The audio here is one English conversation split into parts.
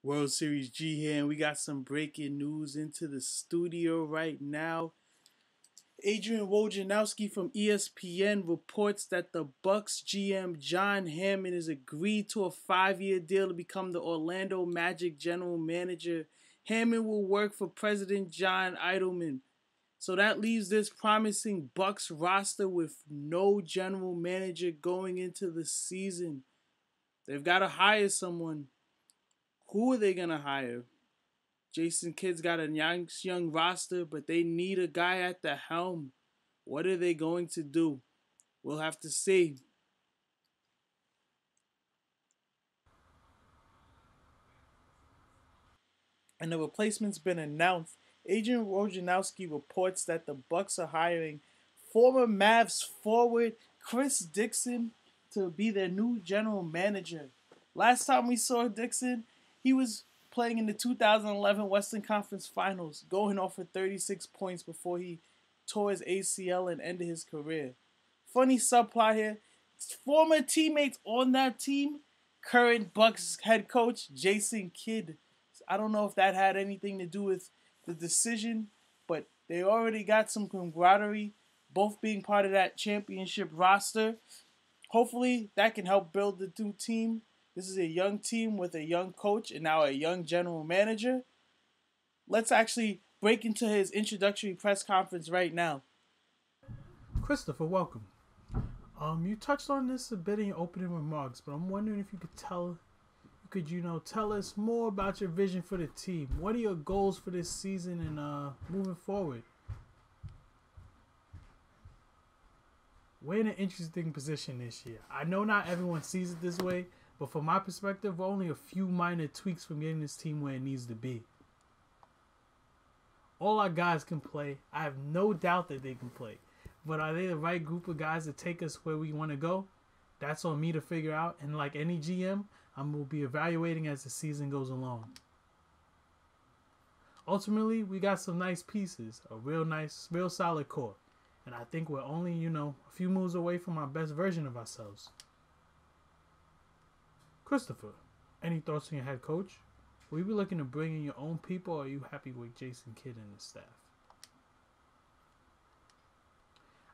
World Series G here, and we got some breaking news into the studio right now. Adrian Wojnarowski from ESPN reports that the Bucks GM John Hammond has agreed to a 5-year deal to become the Orlando Magic general manager. Hammond will work for President John Edelman. So that leaves this promising Bucks roster with no general manager going into the season. They've got to hire someone. Who are they going to hire? Jason Kidd's got a young roster, but they need a guy at the helm. What are they going to do? We'll have to see. And the replacement's been announced. Adrian Wojnarowski reports that the Bucks are hiring former Mavs forward Chris Dixon to be their new general manager. Last time we saw Dixon, he was playing in the 2011 Western Conference Finals, going off for 36 points before he tore his ACL and ended his career. Funny subplot here. Former teammates on that team, current Bucks head coach Jason Kidd. I don't know if that had anything to do with the decision, but they already got some camaraderie, both being part of that championship roster. Hopefully that can help build the new team. This is a young team with a young coach and now a young general manager. Let's actually break into his introductory press conference right now. Christopher, welcome. You touched on this a bit in your opening remarks, but I'm wondering if you could tell us more about your vision for the team. What are your goals for this season and moving forward? We're in an interesting position this year. I know not everyone sees it this way, but from my perspective, we're only a few minor tweaks from getting this team where it needs to be. All our guys can play. I have no doubt that they can play. But are they the right group of guys to take us where we want to go? That's on me to figure out. And like any GM, I'm going to be evaluating as the season goes along. Ultimately, we got some nice pieces. A real solid core. And I think we're only, a few moves away from our best version of ourselves. Christopher, any thoughts on your head coach? Will you be looking to bring in your own people, or are you happy with Jason Kidd and the staff?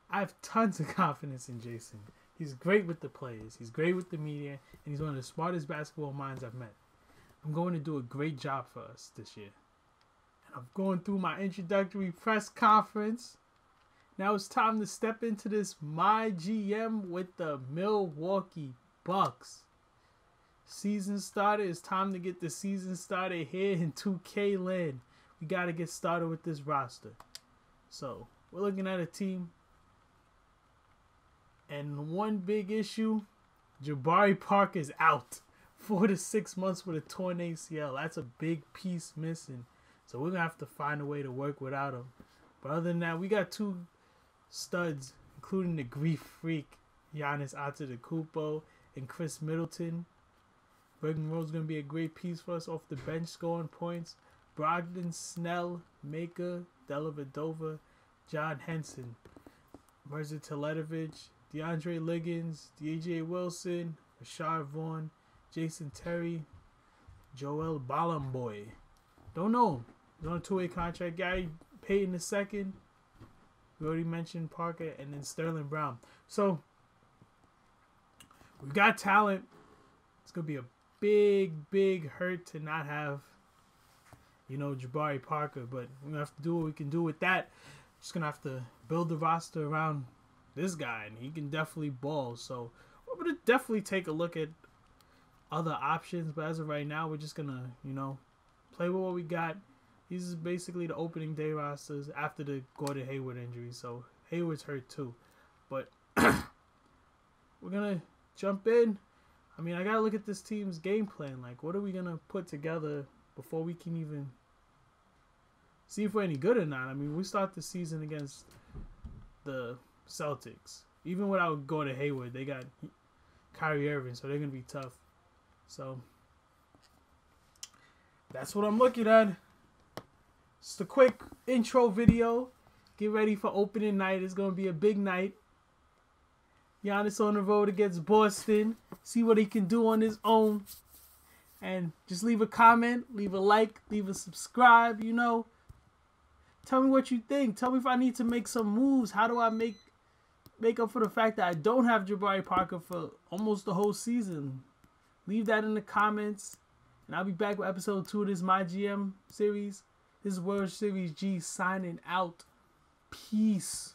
I have tons of confidence in Jason. He's great with the players. He's great with the media. And he's one of the smartest basketball minds I've met. I'm going to do a great job for us this year. And I'm going through my introductory press conference. Now it's time to step into this My GM with the Milwaukee Bucks. Season started. It's time to get the season started here in 2K land. We got to get started with this roster. So, we're looking at a team. And one big issue, Jabari Parker's out 4 to 6 months with a torn ACL. That's a big piece missing. So we're going to have to find a way to work without him. But other than that, we got two studs, including the grief freak, Giannis Antetokounmpo and Chris Middleton. Bergen Rose's going to be a great piece for us off the bench scoring points. Brogdon, Snell, Maker, Dellavedova, John Henson, Mirza Teletovic, DeAndre Liggins, DJ Wilson, Rashard Vaughn, Jason Terry, Joel Balamboy. Don't know him. He's on a 2-way contract. Gary Payton II. We already mentioned Parker, and then Sterling Brown. So, we've got talent. It's going to be a big hurt to not have, Jabari Parker. But we're going to have to do what we can do with that. Just going to have to build the roster around this guy, and he can definitely ball. So we're going to definitely take a look at other options. But as of right now, we're just going to, play with what we got. These is basically the opening day rosters after the Gordon Hayward injury. So Hayward's hurt too. But we're going to jump in. I mean, I got to look at this team's game plan. Like, what are we going to put together before we can even see if we're any good or not? I mean, we start the season against the Celtics. Even without Gordon Hayward, they got Kyrie Irving, so they're going to be tough. So that's what I'm looking at. Just a quick intro video. Get ready for opening night. It's going to be a big night. Giannis on the road against Boston. See what he can do on his own. And just leave a comment, leave a like, leave a subscribe, Tell me what you think. Tell me if I need to make some moves. How do I make up for the fact that I don't have Jabari Parker for almost the whole season? Leave that in the comments. And I'll be back with episode 2 of this My GM series. This is World Series G signing out. Peace.